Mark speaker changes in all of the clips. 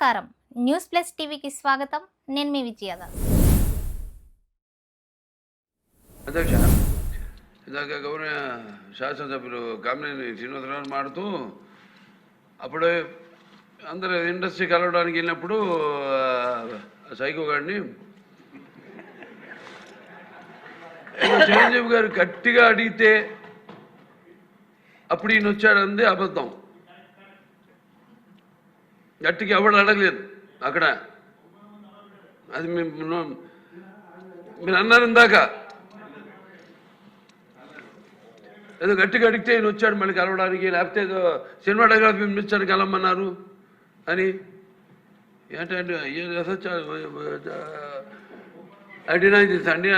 Speaker 1: నమస్కారం. News plus టీవీకి స్వాగతం. నేను మీ విజయదాస్.
Speaker 2: అధ్యక్ష, ఇందాక గౌరవ శాసనసభ్యులు కామినేని శ్రీనివాసరావు మాడుతూ అప్పుడు అందరూ ఇండస్ట్రీ కలవడానికి వెళ్ళినప్పుడు సైకో గారిని చిరంజీవి గారు గట్టిగా అడిగితే అప్పుడు ఈయన వచ్చాడంది అబద్ధం. గట్టిగా ఎవడు అడగలేదు అక్కడ. అది మీరు అన్నారు ఇందాక, ఏదో గట్టిగా అడిగితే ఈయన వచ్చాడు మళ్ళీ కలవడానికి, లేకపోతే ఏదో సినిమాటోగ్రఫీ మినిస్టర్ని కలవమన్నారు అని. ఏంటంటే అడినా అండి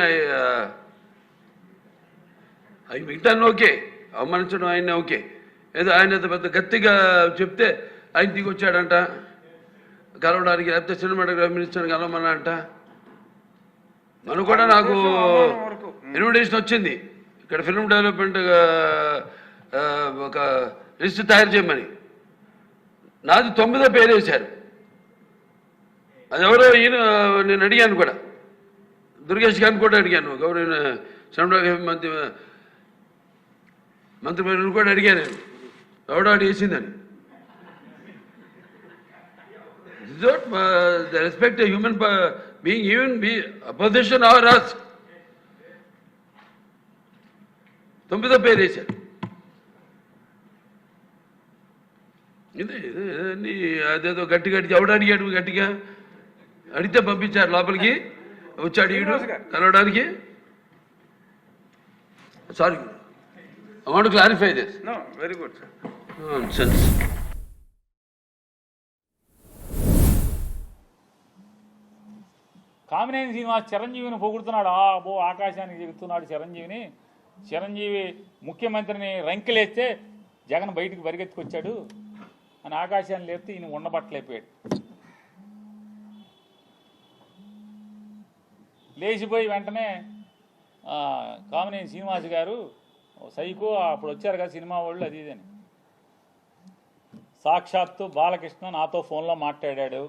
Speaker 2: అవి మిగతాన్ని ఓకే, అవమానించడం ఆయన ఓకే. ఏదో ఆయన పెద్ద గట్టిగా చెప్తే ఆయన దిగి వచ్చాడంట కలవడానికి, లేకపోతే సినిమాటోగ్రఫీ మినిస్టర్ని కలవమన్నాడంట. మనం కూడా నాకు ఇన్విటేషన్ వచ్చింది ఇక్కడ ఫిల్మ్ డెవలప్మెంట్ ఒక లిస్ట్ తయారు చేయమని. నాది 9వ పేరు వేశారు. అది ఎవరో ఈయన నేను అడిగాను కూడా, దుర్గేష్ గారిని కూడా అడిగాను, గౌరవ సినిమాటోగ్రఫీ మంత్రి కూడా అడిగాను నేను, ఎవడో అడిగేసిందని. The respect a human being, even be opposition or us. 9వ పేరు వేశారు. అదేదో గట్టిగా ఎవడు అడిగాడు, గట్టిగా అడిగితే పంపించారు లోపలికి, వచ్చాడు ఈడు కలవడానికి. Sorry, I want to clarify this.
Speaker 3: No, very good, sir.
Speaker 2: Nonsense.
Speaker 4: Kamineni Srinivas చిరంజీవిని పొగుడుతున్నాడు. ఆకాశానికి చెబుతున్నాడు చిరంజీవి ముఖ్యమంత్రిని రంకెలేస్తే జగన్ బయటికి పరిగెత్తుకొచ్చాడు అని ఆకాశాన్ని లేపితే ఈయన ఉండబట్టలేకపోయాడు. లేచిపోయి వెంటనే కామినేని శ్రీనివాస్ గారు సైకో అప్పుడు వచ్చారు కదా సినిమా వాళ్ళు అది ఇదని. సాక్షాత్తు బాలకృష్ణ నాతో ఫోన్లో మాట్లాడాడు,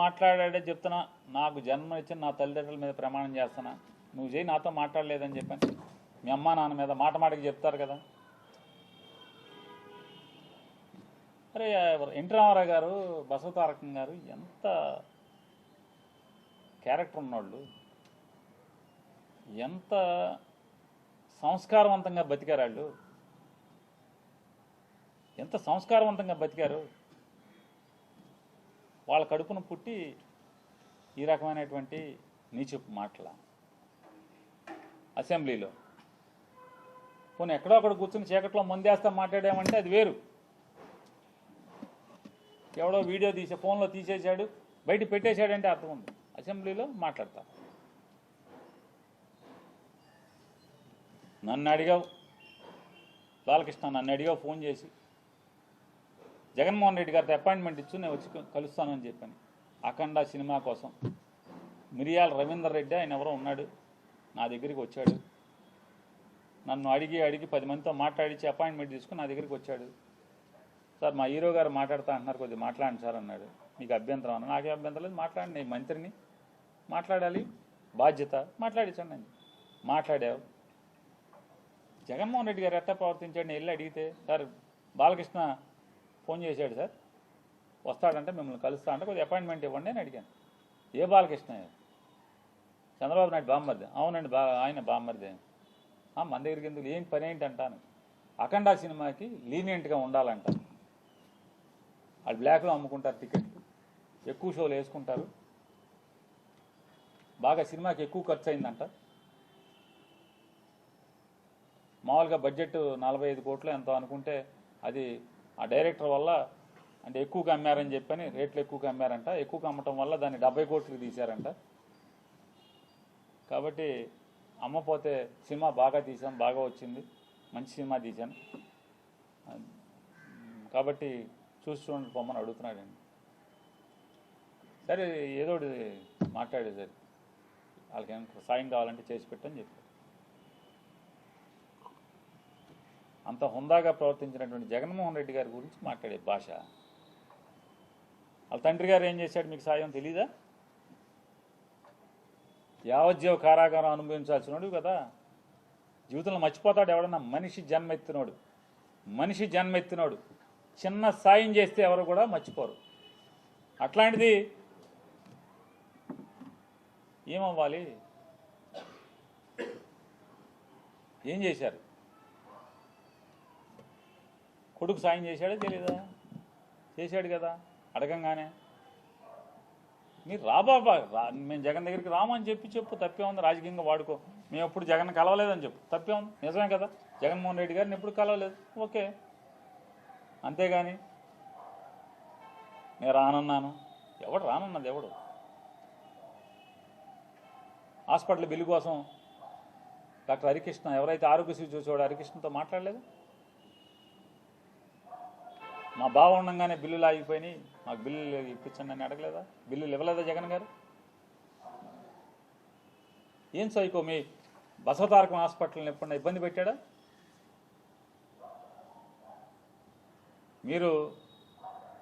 Speaker 4: మాట్లాడాడే చెప్తున్నా. నాకు జన్మ ఇచ్చిన నా తల్లిదండ్రుల మీద ప్రమాణం చేస్తున్నా, నువ్వు చేయి నాతో మాట్లాడలేదని చెప్పాను. మీ అమ్మా నాన్న మీద మాటకి చెప్తారు కదా. అరే ఎన్టీ రామారావు గారు, బసవతారకం గారు ఎంత క్యారెక్టర్ ఉన్నవాళ్ళు, ఎంత సంస్కారవంతంగా బతికారు వాళ్ళు, ఎంత సంస్కారవంతంగా బతికారు. వాళ్ళ కడుపున పుట్టి ఈ రకమైనటువంటి నీచపు మాటల అసెంబ్లీలో. పోనీ ఎక్కడో అక్కడ కూర్చుని చీకట్లో ముందేస్తా మాట్లాడామంటే అది వేరు. ఎవడో వీడియో తీసే ఫోన్లో తీసేశాడు, బయట పెట్టేశాడంటే అర్థం ఉంది. అసెంబ్లీలో మాట్లాడతారు. నన్ను అడిగావు బాలకృష్ణ, నన్ను అడిగావు ఫోన్ చేసి, జగన్మోహన్ రెడ్డి గారితో అపాయింట్మెంట్ ఇచ్చు నేను వచ్చి కలుస్తానని చెప్పాను. అఖండ సినిమా కోసం మిరియాల రవీందర్ రెడ్డి ఆయన ఎవరో ఉన్నాడు, నా దగ్గరికి వచ్చాడు. నన్ను అడిగి 10 మందితో మాట్లాడించి అపాయింట్మెంట్ తీసుకుని నా దగ్గరికి వచ్చాడు. సార్ మా హీరో గారు మాట్లాడుతా అంటున్నారు, కొద్దిగా మాట్లాడండి సార్ అన్నాడు. మీకు అభ్యంతరం అన్న, నాకే అభ్యంతరం లేదు, మాట్లాడండి, నేను మంత్రిని, మాట్లాడాలి, బాధ్యత, మాట్లాడించండి అని మాట్లాడావు. జగన్మోహన్ రెడ్డి గారు ఎట్లా ప్రవర్తించాడు నేను వెళ్ళి అడిగితే, సార్ బాలకృష్ణ ఫోన్ చేశాడు సార్, వస్తాడంటే మిమ్మల్ని కలుస్తా అంటే కొద్దిగా అపాయింట్మెంట్ ఇవ్వండి అని అడిగాను. ఏ బాలకృష్ణ? చంద్రబాబు నాయుడు బామ్మర్ది. అవునండి, ఆయన బామ్మర్ది. మన దగ్గరికి ఎందుకు, ఏం పని ఏంటి అంటాను. అఖండ సినిమాకి లీనియంట్గా ఉండాలంట. వాళ్ళు బ్లాక్లో అమ్ముకుంటారు టికెట్లు, ఎక్కువ షోలు వేసుకుంటారు, బాగా సినిమాకి ఎక్కువ ఖర్చు అయిందంట. మామూలుగా బడ్జెట్ 45 కోట్లు ఎంతో అనుకుంటే అది ఆ డైరెక్టర్ వల్ల అంటే ఎక్కువగా అమ్మారని చెప్పని రేట్లు ఎక్కువగా అమ్మారంట. ఎక్కువగా అమ్మటం వల్ల దాన్ని 70 కోట్లకి తీశారంట. కాబట్టి అమ్మపోతే సినిమా బాగా తీసాం, బాగా వచ్చింది, మంచి సినిమా తీశాను, కాబట్టి చూడండి పొమ్మని అడుగుతున్నాడండి. సరే ఏదో మాట్లాడేది సరే వాళ్ళకి ఏమైనా సాయం కావాలంటే చేసి పెట్టని చెప్పారు. అంత హుందాగా ప్రవర్తించినటువంటి జగన్మోహన్ రెడ్డి గారి గురించి మాట్లాడే భాష. వాళ్ళ తండ్రి గారు ఏం చేశాడు మీకు సాయం తెలీదా? యావజ్జీవ కారాగారం అనుభవించాల్సినోడు కదా. జీవితంలో మర్చిపోతాడు ఎవడన్నా? మనిషి జన్మెత్తినోడు చిన్న సాయం చేస్తే ఎవరు కూడా మర్చిపోరు. అట్లాంటిది ఏమవ్వాలి? ఏం చేశారు? కొడుకు సాయం చేశాడా తెలీదా? చేశాడు కదా. అడగంగానే మీరు మేము జగన్ దగ్గరికి రామని చెప్పు, తప్పే ఉంది. రాజకీయంగా వాడుకో, మేము ఎప్పుడు జగన్ కలవలేదని చెప్పు, తప్పే ఉంది. నిజమే కదా, జగన్మోహన్ రెడ్డి గారిని ఎప్పుడు కలవలేదు, ఓకే. అంతేగాని నేను రానన్నాను, ఎవడు రానన్నది? ఎవడు? హాస్పిటల్ బిల్లు కోసం డాక్టర్ హరికృష్ణ, ఎవరైతే ఆరోగ్యశ్రీ చూసేవాడు హరికృష్ణతో మాట్లాడలేదు? మా బావ ఉండగానే బిల్లులు ఆగిపోయినాయి, మాకు బిల్లులు ఇప్పించండి అని అడగలేదా? బిల్లులు ఇవ్వలేదా జగన్ గారు? ఏం సైకో మీ బసవతారకం హాస్పిటల్ని ఎప్పుడన్నా ఇబ్బంది పెట్టాడా? మీరు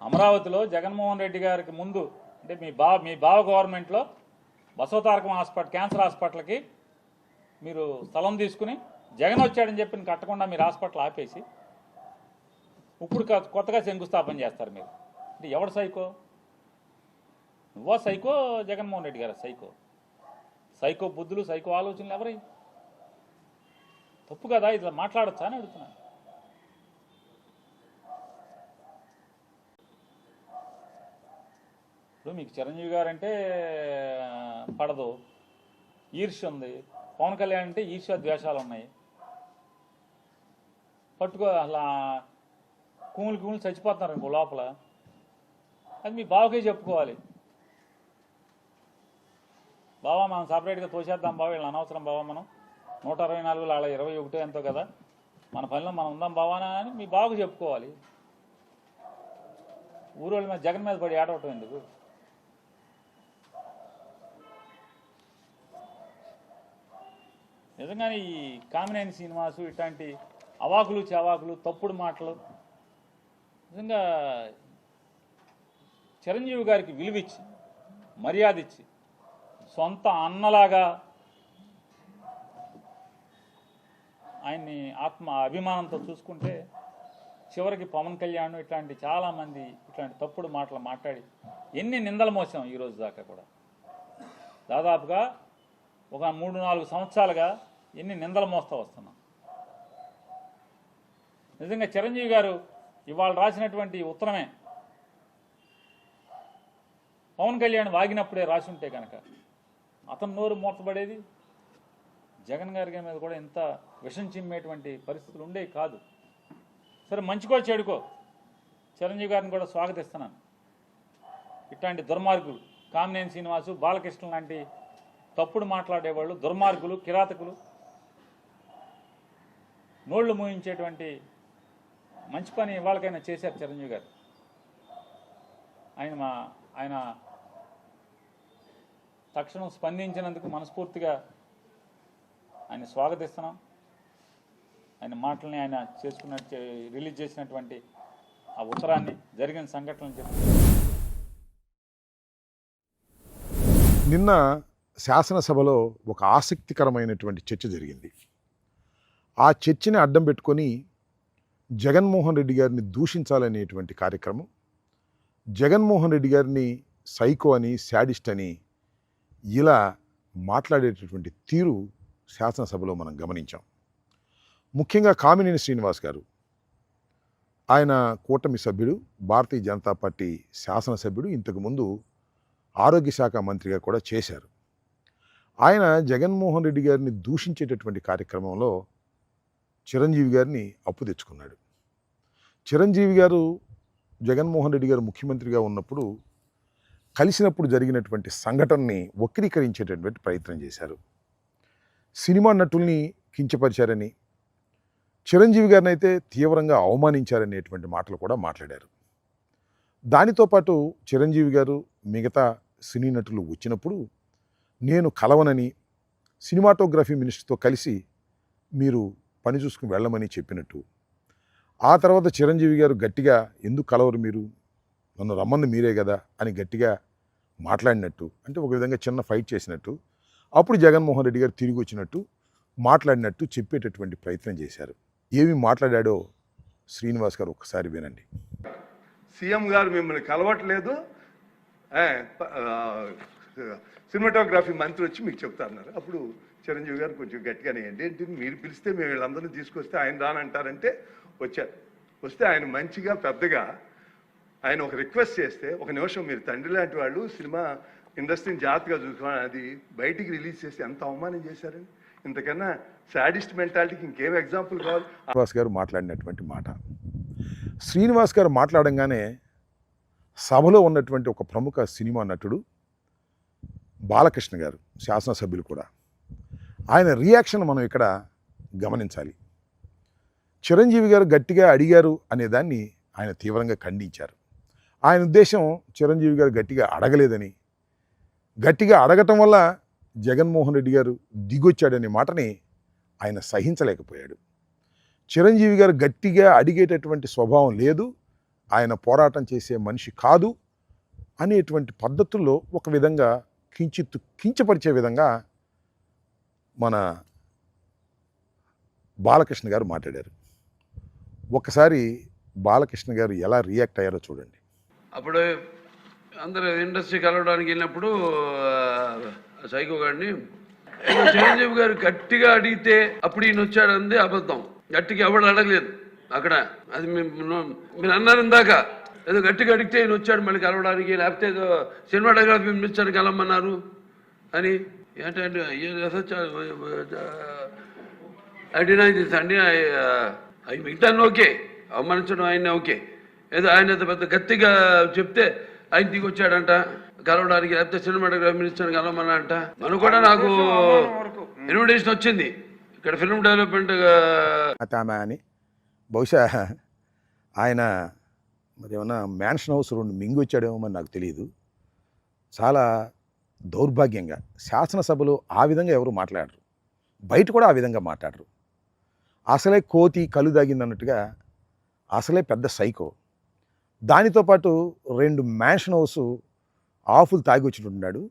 Speaker 4: అమరావతిలో జగన్మోహన్ రెడ్డి గారికి ముందు, అంటే మీ బావ గవర్నమెంట్లో బసవతారకం హాస్పిటల్, క్యాన్సర్ హాస్పిటల్కి మీరు స్థలం తీసుకుని జగన్ వచ్చాడని చెప్పి కట్టకుండా మీరు హాస్పిటల్ ఆపేసి ఇప్పుడు కొత్తగా శంకుస్థాపన చేస్తారు మీరు. అంటే ఎవడు సైకో? నువ్వా సైకో? జగన్మోహన్ రెడ్డి గారు సైకో బుద్ధులు, సైకో ఆలోచనలు ఎవరై? తప్పు కదా, ఇట్లా మాట్లాడచ్చా అని అడుగుతున్నాను. ఇప్పుడు మీకు చిరంజీవి గారు అంటే పడదు, ఈర్ష్య ఉంది. పవన్ కళ్యాణ్ అంటే ఈర్ష్య ద్వేషాలు ఉన్నాయి. పట్టుకో, అలా కూములు చచ్చిపోతున్నారు ఇంకో లోపల. అది మీ బావకే చెప్పుకోవాలి. బావా మనం సపరేట్గా తోసేద్దాం బావ, వీళ్ళని అనవసరం బావా, మనం 164 అలా 21 ఎంతో కదా, మన పనిలో మనం ఉందాం బావానా అని మీ బావకు చెప్పుకోవాలి. ఊరోళ్ళ మీద జగన్ మీద పడి ఆడవటం ఎందుకు? నిజంగానే ఈ కామినేని శ్రీనివాసు ఇట్లాంటి అవాకులు చవాకులు, తప్పుడు మాటలు, నిజంగా చిరంజీవి గారికి విలువిచ్చి, మర్యాద ఇచ్చి, సొంత అన్నలాగా ఆయన్ని ఆత్మ అభిమానంతో చూసుకుంటే, చివరికి పవన్ కళ్యాణ్ ఇట్లాంటి చాలామంది ఇట్లాంటి తప్పుడు మాటలు మాట్లాడి ఎన్ని నిందలు మోసాం ఈరోజు దాకా కూడా. దాదాపుగా ఒక 3-4 సంవత్సరాలుగా ఎన్ని నిందలు మోస్తూ వస్తున్నాం. నిజంగా చిరంజీవి గారు ఇవాళ రాసినటువంటి ఉత్తరమే పవన్ కళ్యాణ్ వాగినప్పుడే రాసి ఉంటే కనుక అతను నోరు మూతపడేది, జగన్ గారి మీద కూడా ఇంత విషం చిమ్మేటువంటి పరిస్థితులు ఉండేవి కాదు. సరే, మంచికో చెడుకో చిరంజీవి గారిని కూడా స్వాగతిస్తున్నాను. ఇట్లాంటి దుర్మార్గులు కామినేని శ్రీనివాసు, బాలకృష్ణ లాంటి తప్పుడు మాట్లాడేవాళ్ళు, దుర్మార్గులు, కిరాతకులు, నోళ్లు మూయించేటువంటి మంచి పని ఇవాళకైనా చేశారు చిరంజీవి గారు. ఆయన తక్షణం స్పందించినందుకు మనస్ఫూర్తిగా ఆయన స్వాగతిస్తున్నాం. ఆయన మాటల్ని ఆయన రిలీజ్ చేసినటువంటి ఆ ఉత్తరాన్ని, జరిగిన సంఘటనలు చెప్పి.
Speaker 3: నిన్న శాసనసభలో ఒక ఆసక్తికరమైనటువంటి చర్చ జరిగింది. ఆ చర్చని అడ్డం పెట్టుకొని జగన్మోహన్ రెడ్డి గారిని దూషించాలనేటువంటి కార్యక్రమం, జగన్మోహన్ రెడ్డి గారిని సైకో అని, శాడిస్ట్ అని ఇలా మాట్లాడేటటువంటి తీరు శాసనసభలో మనం గమనించాం. ముఖ్యంగా కామినేని శ్రీనివాస్ గారు, ఆయన కూటమి సభ్యుడు, భారతీయ జనతా పార్టీ శాసనసభ్యుడు, ఇంతకుముందు ఆరోగ్య శాఖ మంత్రిగా కూడా చేశారు. ఆయన జగన్మోహన్ రెడ్డి గారిని దూషించేటటువంటి కార్యక్రమంలో చిరంజీవి గారిని అప్పు తెచ్చుకున్నాడు. చిరంజీవి గారు జగన్మోహన్ రెడ్డి గారు ముఖ్యమంత్రిగా ఉన్నప్పుడు కలిసినప్పుడు జరిగినటువంటి సంఘటనని వక్రీకరించేటటువంటి ప్రయత్నం చేశారు. సినిమా నటుల్ని కించపరిచారని, చిరంజీవి గారిని అయితే తీవ్రంగా అవమానించారనేటువంటి మాటలు కూడా మాట్లాడారు. దానితో పాటు చిరంజీవి గారు మిగతా సినీ నటులు వచ్చినప్పుడు నేను కలవనని, సినిమాటోగ్రఫీ మినిస్టర్తో కలిసి మీరు పని చూసుకుని వెళ్ళమని చెప్పినట్టు, ఆ తర్వాత చిరంజీవి గారు గట్టిగా ఎందుకు కలవరు మీరు, నన్ను రమ్మంది మీరే కదా అని గట్టిగా మాట్లాడినట్టు, అంటే ఒక విధంగా చిన్న ఫైట్ చేసినట్టు, అప్పుడు జగన్మోహన్ రెడ్డి గారు తిరిగి వచ్చినట్టు మాట్లాడినట్టు చెప్పేటటువంటి ప్రయత్నం చేశారు. ఏమి మాట్లాడాడో శ్రీనివాస్ గారు ఒక్కసారి వినండి.
Speaker 5: సీఎం గారు మిమ్మల్ని కలవట్లేదు, సినిమాటోగ్రఫీ మంత్రి వచ్చి మీకు చెప్తారన్నారు. అప్పుడు చిరంజీవి గారు కొంచెం గట్టిగానే ఏంటి మీరు పిలిస్తే మేము వీళ్ళందరినీ తీసుకొస్తే ఆయన రానంటారంటే వచ్చారు. వస్తే ఆయన మంచిగా పెద్దగా ఆయన ఒక రిక్వెస్ట్ చేస్తే, ఒక నిమిషం మీరు తండ్రి లాంటి వాళ్ళు సినిమా ఇండస్ట్రీని జాగ్రత్తగా చూసుకోవాలి, అది బయటికి రిలీజ్ చేసి ఎంత అవమానం చేశారండి. ఇంతకన్నా సాడిస్ట్ మెంటాలిటీకి ఇంకేం ఎగ్జాంపుల్ కావాలి.
Speaker 3: శ్రీనివాస్ గారు మాట్లాడినటువంటి మాట, శ్రీనివాస్ గారు మాట్లాడంగానే సభలో ఉన్నటువంటి ఒక ప్రముఖ సినిమా నటుడు బాలకృష్ణ గారు, శాసనసభ్యులు కూడా, ఆయన రియాక్షన్ మనం ఇక్కడ గమనించాలి. చిరంజీవి గారు గట్టిగా అడిగారు అనేదాన్ని ఆయన తీవ్రంగా ఖండించారు. ఆయన ఉద్దేశం చిరంజీవి గారు గట్టిగా అడగలేదని, గట్టిగా అడగటం వల్ల జగన్మోహన్ రెడ్డి గారు దిగొచ్చాడనే మాటని ఆయన సహించలేకపోయాడు. చిరంజీవి గారు గట్టిగా అడిగేటటువంటి స్వభావం లేదు, ఆయన పోరాటం చేసే మనిషి కాదు అనేటువంటి పద్ధతుల్లో ఒక విధంగా కించపరిచే విధంగా మన బాలకృష్ణ గారు మాట్లాడారు. ఒకసారి బాలకృష్ణ గారు ఎలా రియాక్ట్ అయ్యారో చూడండి.
Speaker 2: అప్పుడు అందరూ ఇండస్ట్రీ కలవడానికి వెళ్ళినప్పుడు సైకో గారిని చిరంజీవి గారు గట్టిగా అడిగితే అప్పుడు ఈయన వచ్చాడు అంది అబద్ధం. గట్టిగా ఎవడు అడగలేదు అక్కడ, అది మీరు అన్నారు ఇందాక, ఏదో గట్టిగా అడిగితే ఈయన వచ్చాడు మళ్ళీ కలవడానికి, లేకపోతే ఏదో సినిమాటోగ్రఫీ మినిస్టర్ని కలవమన్నారు అని. ఏంటంటే అవి మిగతాన్ని ఓకే, అవమానించడం ఆయన ఓకే, ఏదో ఆయన పెద్ద గట్టిగా చెప్తే ఆయన దిగి వచ్చాడంట కలవడానికి, లేకపోతే సినిమాటోగ్రఫీ మినిస్టర్ని కలవమన్నారంట. మనం కూడా నాకు ఇన్విటేషన్ వచ్చింది ఇక్కడ ఫిల్మ్ డెవలప్మెంట్
Speaker 3: అని. బహుశా ఆయన మరి ఏమన్నా మ్యాన్షన్ హౌస్ 2 మింగి వచ్చాడేమో మరి నాకు తెలియదు. చాలా దౌర్భాగ్యంగా శాసనసభలో ఆ విధంగా ఎవరు మాట్లాడరు, బయట కూడా ఆ విధంగా మాట్లాడరు. అసలే కోతి కళ్ళు దాగిందన్నట్టుగా అసలే పెద్ద సైకో, దానితో పాటు 2 మ్యాన్షన్ హౌస్ ఆఫులు తాగి వచ్చినట్టున్నాడు,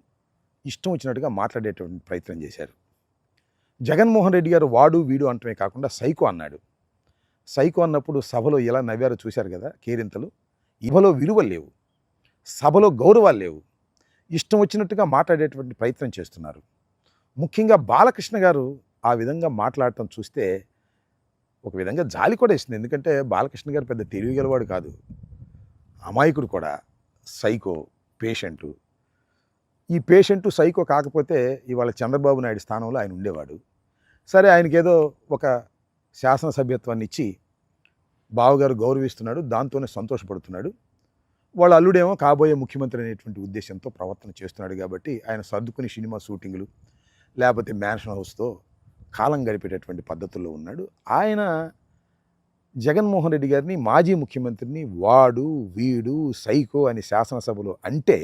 Speaker 3: ఇష్టం వచ్చినట్టుగా మాట్లాడేటువంటి ప్రయత్నం చేశారు. జగన్మోహన్ రెడ్డి గారు వాడు వీడు అంటమే కాకుండా సైకో అన్నాడు. సైకో అన్నప్పుడు సభలో ఎలా నవ్వారో చూశారు కదా, కేరింతలు. ఇవలో విలువలు లేవు, సభలో గౌరవాలు లేవు, ఇష్టం వచ్చినట్టుగా మాట్లాడేటువంటి ప్రయత్నం చేస్తున్నారు. ముఖ్యంగా బాలకృష్ణ గారు ఆ విధంగా మాట్లాడటం చూస్తే ఒక విధంగా జాలి కూడా ఇస్తుంది. ఎందుకంటే బాలకృష్ణ గారు పెద్ద తెలివిగలవాడు కాదు, అమాయకుడు కూడా, సైకో, పేషెంటు. ఈ పేషెంటు సైకో కాకపోతే ఇవాళ చంద్రబాబు నాయుడు స్థానంలో ఆయన ఉండేవాడు. సరే, ఆయనకేదో ఒక శాసనసభ్యత్వాన్ని ఇచ్చి బావగారు గౌరవిస్తున్నాడు, దాంతోనే సంతోషపడుతున్నాడు. వాళ్ళ అల్లుడేమో కాబోయే ముఖ్యమంత్రి అనేటువంటి ఉద్దేశంతో ప్రవర్తన చేస్తున్నాడు కాబట్టి ఆయన సర్దుకుని సినిమా షూటింగులు లేకపోతే మ్యాన్షన్ హౌస్తో కాలం గడిపేటటువంటి పద్ధతుల్లో ఉన్నాడు. ఆయన జగన్మోహన్ రెడ్డి గారిని, మాజీ ముఖ్యమంత్రిని వాడు వీడు సైకో అని శాసనసభలో అంటే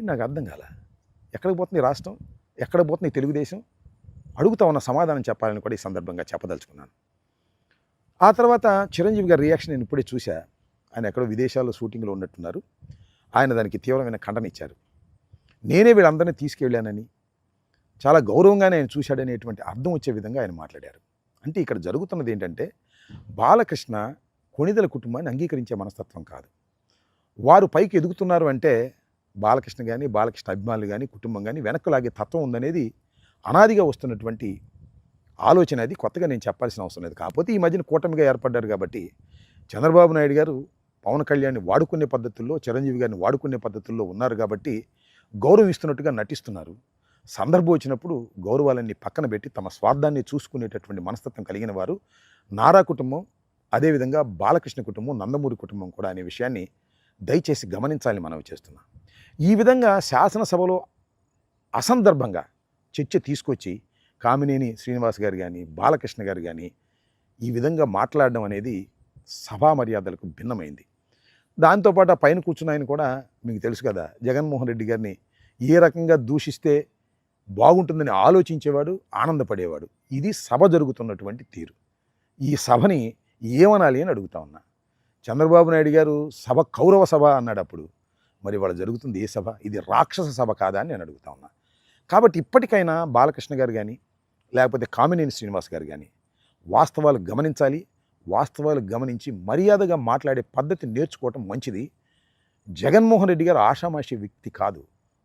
Speaker 3: నాకు అర్థం కాల. ఎక్కడికి పోతుంది రాష్ట్రం, ఎక్కడ పోతుంది తెలుగుదేశం? అడుగుతా ఉన్న సమాధానం చెప్పాలని కూడా ఈ సందర్భంగా చెప్పదలుచుకున్నాను. ఆ తర్వాత చిరంజీవి గారి రియాక్షన్ నేను ఇప్పుడే చూశా. ఆయన ఎక్కడో విదేశాల్లో షూటింగ్లో ఉన్నట్టున్నారు. ఆయన దానికి తీవ్రమైన ఖండన ఇచ్చారు. నేనే వీళ్ళందరినీ తీసుకెళ్ళానని, చాలా గౌరవంగానే ఆయన చూశాడనేటువంటి అర్థం వచ్చే విధంగా ఆయన మాట్లాడారు. అంటే ఇక్కడ జరుగుతున్నది ఏంటంటే, బాలకృష్ణ కొణిదెల కుటుంబాన్ని అంగీకరించే మనస్తత్వం కాదు. వారు పైకి ఎదుగుతున్నారు అంటే బాలకృష్ణ కానీ, బాలకృష్ణ అభిమానులు కానీ, కుటుంబం కానీ వెనక్కు లాగే తత్వం ఉందనేది అనాదిగా వస్తున్నటువంటి ఆలోచన. అది కొత్తగా నేను చెప్పాల్సిన అవసరం లేదు. కాకపోతే ఈ మధ్యన కూటమిగా ఏర్పడ్డారు కాబట్టి చంద్రబాబు నాయుడు గారు పవన్ కళ్యాణ్ని వాడుకునే పద్ధతుల్లో, చిరంజీవి గారిని వాడుకునే పద్ధతుల్లో ఉన్నారు కాబట్టి గౌరవం ఇస్తున్నట్టుగా నటిస్తున్నారు. సందర్భం వచ్చినప్పుడు గౌరవాలన్నీ పక్కన పెట్టి తమ స్వార్థాన్ని చూసుకునేటటువంటి మనస్తత్వం కలిగిన వారు నారా కుటుంబం, అదేవిధంగా బాలకృష్ణ కుటుంబం, నందమూరి కుటుంబం కూడా అనే విషయాన్ని దయచేసి గమనించాలని మనవి చేస్తున్నాం. ఈ విధంగా శాసనసభలో అసందర్భంగా చర్చ తీసుకొచ్చి కామినేని శ్రీనివాస్ గారు కానీ, బాలకృష్ణ గారు కానీ ఈ విధంగా మాట్లాడడం అనేది సభా మర్యాదలకు భిన్నమైంది. దాంతోపాటు ఆ పైన కూర్చున్న ఆయన కూడా మీకు తెలుసు కదా, జగన్మోహన్ రెడ్డి గారిని ఏ రకంగా దూషిస్తే బాగుంటుందని ఆలోచించేవాడు, ఆనందపడేవాడు. ఇది సభ జరుగుతున్నటువంటి తీరు. ఈ సభని ఏమనాలి అని అడుగుతా ఉన్నా. చంద్రబాబు నాయుడు గారు సభ కౌరవ సభ అన్నాడు అప్పుడు. మరి ఇవాళ జరుగుతుంది ఏ సభ? ఇది రాక్షస సభ కాదా అని నేను అడుగుతా ఉన్నా. కాబట్టి ఇప్పటికైనా బాలకృష్ణ గారు కానీ లేకపోతే కామినేని శ్రీనివాస్ గారు కానీ వాస్తవాలు గమనించాలి. వాస్తవాలు గమనించి మర్యాదగా మాట్లాడే పద్ధతి నేర్చుకోవటం మంచిది. జగన్మోహన్ రెడ్డి గారు ఆషామాషి వ్యక్తి కాదు.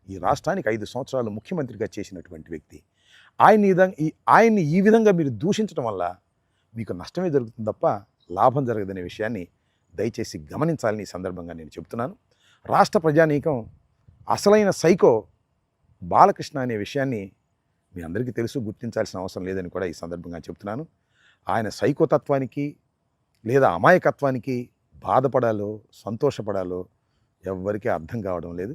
Speaker 3: ఈ రాష్ట్రానికి 5 సంవత్సరాలు ముఖ్యమంత్రిగా చేసినటువంటి వ్యక్తి. ఆయన్ని ఈ విధంగా మీరు దూషించడం వల్ల మీకు నష్టమే జరుగుతుంది తప్ప లాభం జరగదనే విషయాన్ని దయచేసి గమనించాలని ఈ సందర్భంగా నేను చెబుతున్నాను. రాష్ట్ర ప్రజానీకం అసలైన సైకో బాలకృష్ణ అనే విషయాన్ని మీ అందరికీ తెలుసు, గుర్తించాల్సిన అవసరం లేదని కూడా ఈ సందర్భంగా చెప్తున్నాను. ఆయన సైకోతత్వానికి లేదా అమాయకత్వానికి బాధపడాలో సంతోషపడాలో ఎవ్వరికీ అర్థం కావడం లేదు.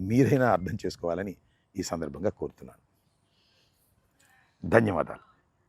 Speaker 3: మీరైనా అర్థం చేసుకోవాలని ఈ సందర్భంగా కోరుతున్నాను. ధన్యవాదాలు.